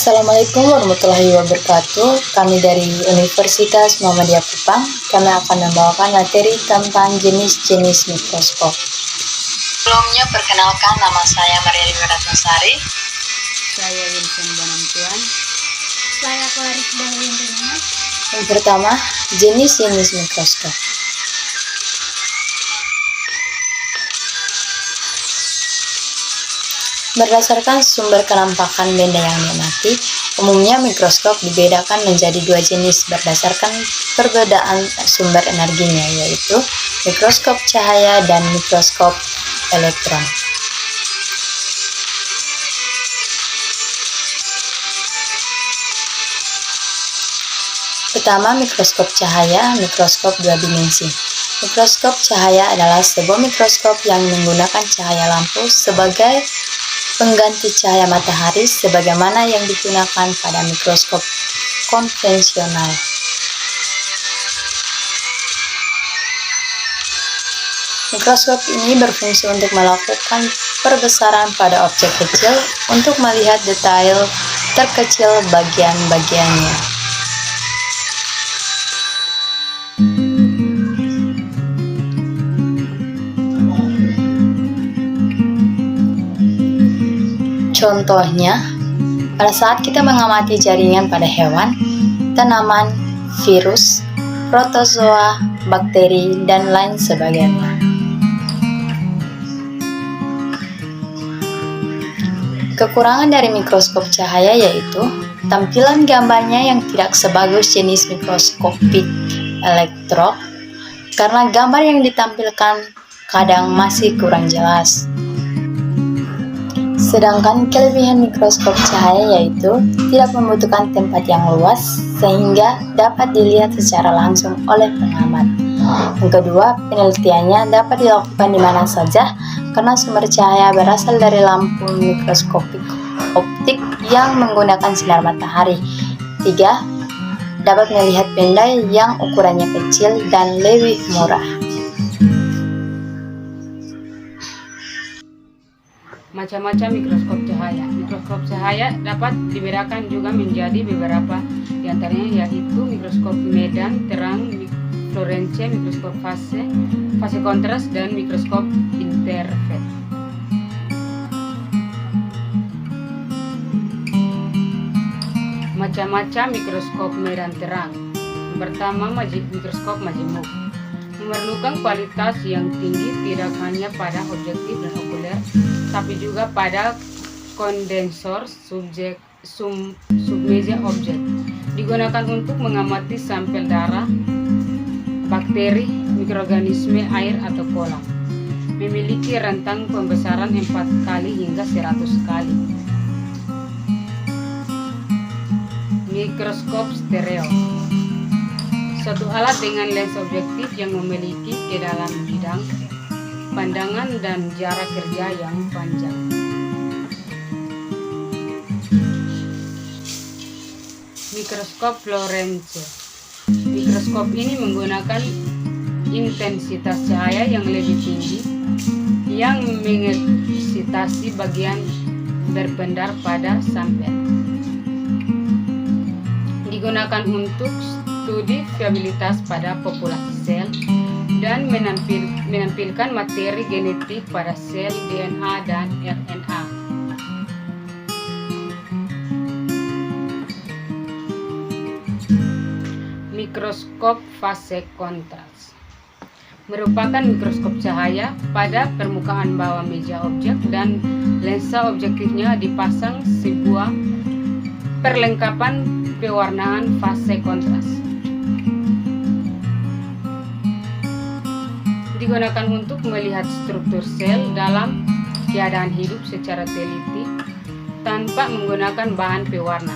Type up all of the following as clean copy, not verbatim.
Assalamualaikum warahmatullahi wabarakatuh. Kami dari Universitas Muhammadiyah Kupang. Kami akan membawakan materi tentang jenis-jenis mikroskop. Sebelumnya perkenalkan, nama saya Maria Ratnasari. Saya Wilson Banamtuan. Saya Claris Bangunan. Yang pertama, jenis-jenis mikroskop. Berdasarkan sumber kenampakan benda yang diamati, umumnya mikroskop dibedakan menjadi dua jenis berdasarkan perbedaan sumber energinya, yaitu mikroskop cahaya dan mikroskop elektron. Pertama, mikroskop cahaya, mikroskop dua dimensi. Mikroskop cahaya adalah sebuah mikroskop yang menggunakan cahaya lampu sebagai pengganti cahaya matahari sebagaimana yang digunakan pada mikroskop konvensional. Mikroskop ini berfungsi untuk melakukan perbesaran pada objek kecil untuk melihat detail terkecil bagian-bagiannya. Contohnya, pada saat kita mengamati jaringan pada hewan, tanaman, virus, protozoa, bakteri, dan lain sebagainya. Kekurangan dari mikroskop cahaya yaitu tampilan gambarnya yang tidak sebagus jenis mikroskopik elektron, karena gambar yang ditampilkan kadang masih kurang jelas. Sedangkan kelebihan mikroskop cahaya yaitu tidak membutuhkan tempat yang luas sehingga dapat dilihat secara langsung oleh pengamat. Yang kedua, penelitiannya dapat dilakukan di mana saja karena sumber cahaya berasal dari lampu mikroskopik optik yang menggunakan sinar matahari. Tiga, dapat melihat benda yang ukurannya kecil dan lebih murah. Macam-macam mikroskop cahaya. Mikroskop cahaya dapat dibedakan juga menjadi beberapa, diantaranya yaitu mikroskop medan terang, fluorescence, mikroskop fase kontras, dan mikroskop interferat. Macam-macam mikroskop medan terang. Yang pertama, mikroskop majemuk. Memerlukan kualitas yang tinggi tidak hanya pada objektif dan okuler, tapi juga pada kondensor submeja objek. Digunakan untuk mengamati sampel darah, bakteri, mikroorganisme air atau kolam. Memiliki rentang pembesaran 4 kali hingga 100 kali. Mikroskop stereo. Suatu alat dengan lens objektif yang memiliki ke dalam bidang pandangan dan jarak kerja yang panjang. Mikroskop fluorescence. Mikroskop ini menggunakan intensitas cahaya yang lebih tinggi yang mengeksitasi bagian berpendar pada sampel. Digunakan untuk studi viabilitas pada populasi sel dan menampilkan materi genetik pada sel DNA dan RNA. Mikroskop fase kontras merupakan mikroskop cahaya pada permukaan bawah meja objek dan lensa objektifnya dipasang sebuah perlengkapan pewarnaan fase kontras. Digunakan untuk melihat struktur sel dalam keadaan hidup secara teliti tanpa menggunakan bahan pewarna.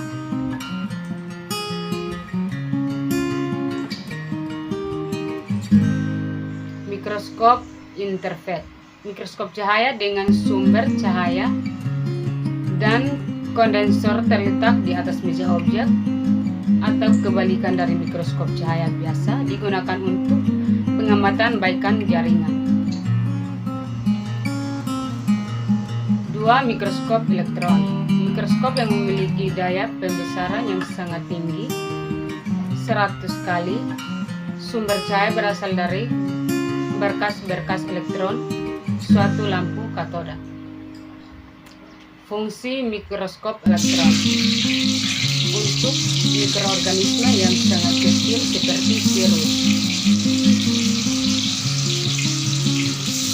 Mikroskop interferat. Mikroskop cahaya dengan sumber cahaya dan kondensor terletak di atas meja objek atau kebalikan dari mikroskop cahaya biasa, digunakan untuk pengamatan baikan jaringan. 2. Mikroskop elektron. Mikroskop yang memiliki daya pembesaran yang sangat tinggi, 100 kali. Sumber cahaya berasal dari berkas-berkas elektron, suatu lampu katoda. Fungsi mikroskop elektron untuk mikroorganisme yang sangat kecil seperti virus.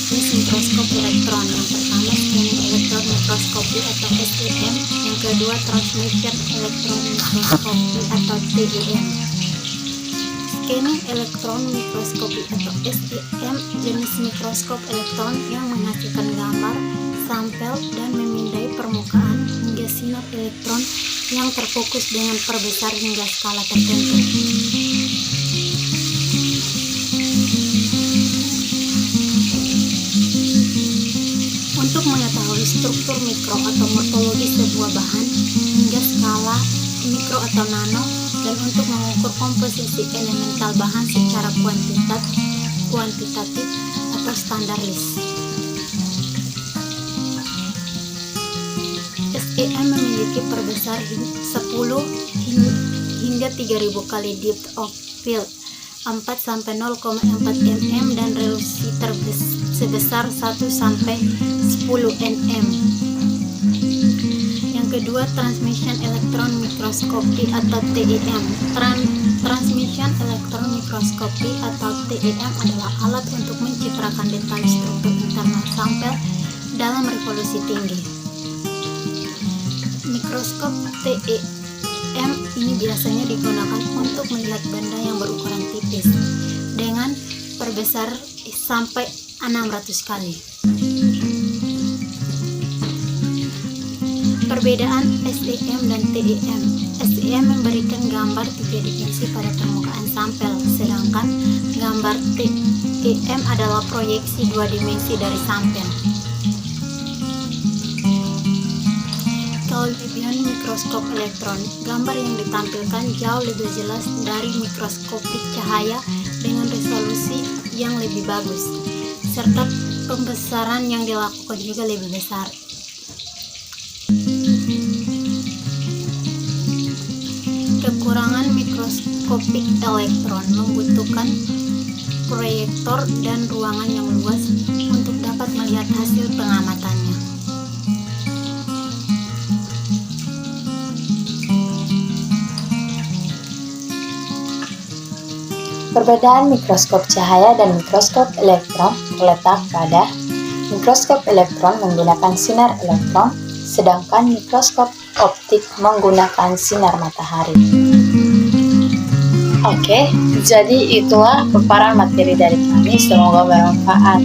Jenis mikroskop elektron yang pertama scanning elektron mikroskopi atau SEM, yang kedua transmission elektron mikroskopi atau TEM. Scanning elektron mikroskopi atau SEM jenis mikroskop elektron yang menghasilkan gambar, sampel, dan memindai permukaan hingga sinar elektron yang terfokus dengan perbesar hingga skala tertentu. Untuk mengetahui struktur mikro atau morfologi sebuah bahan hingga skala mikro atau nano, dan untuk mengukur komposisi elemental bahan secara kuantitatif atau standar list. SEM memiliki perbesar 10 hingga 3000 kali depth of field 4-0,4 mm dan resolusi sebesar 1-10 nm. Yang kedua, transmission electron microscopy atau TEM. Transmission electron microscopy atau TEM adalah alat untuk mencitrakan detail struktur internal sampel dalam resolusi tinggi. Mikroskop TEM ini biasanya digunakan untuk melihat benda yang berukuran tipis dengan perbesar sampai 600 kali. Perbedaan SEM dan TEM. SEM memberikan gambar 3 dimensi pada permukaan sampel, sedangkan gambar TEM adalah proyeksi 2 dimensi dari sampel. Kelebihan mikroskop elektron, gambar yang ditampilkan jauh lebih jelas dari mikroskopik cahaya dengan resolusi yang lebih bagus, serta pembesaran yang dilakukan juga lebih besar. Kekurangan mikroskopik elektron membutuhkan proyektor dan ruangan yang luas untuk dapat melihat hasil pengamatannya. Perbedaan mikroskop cahaya dan mikroskop elektron terletak pada mikroskop elektron menggunakan sinar elektron, sedangkan mikroskop optik menggunakan sinar matahari. Oke, jadi itulah paparan materi dari kami, semoga bermanfaat.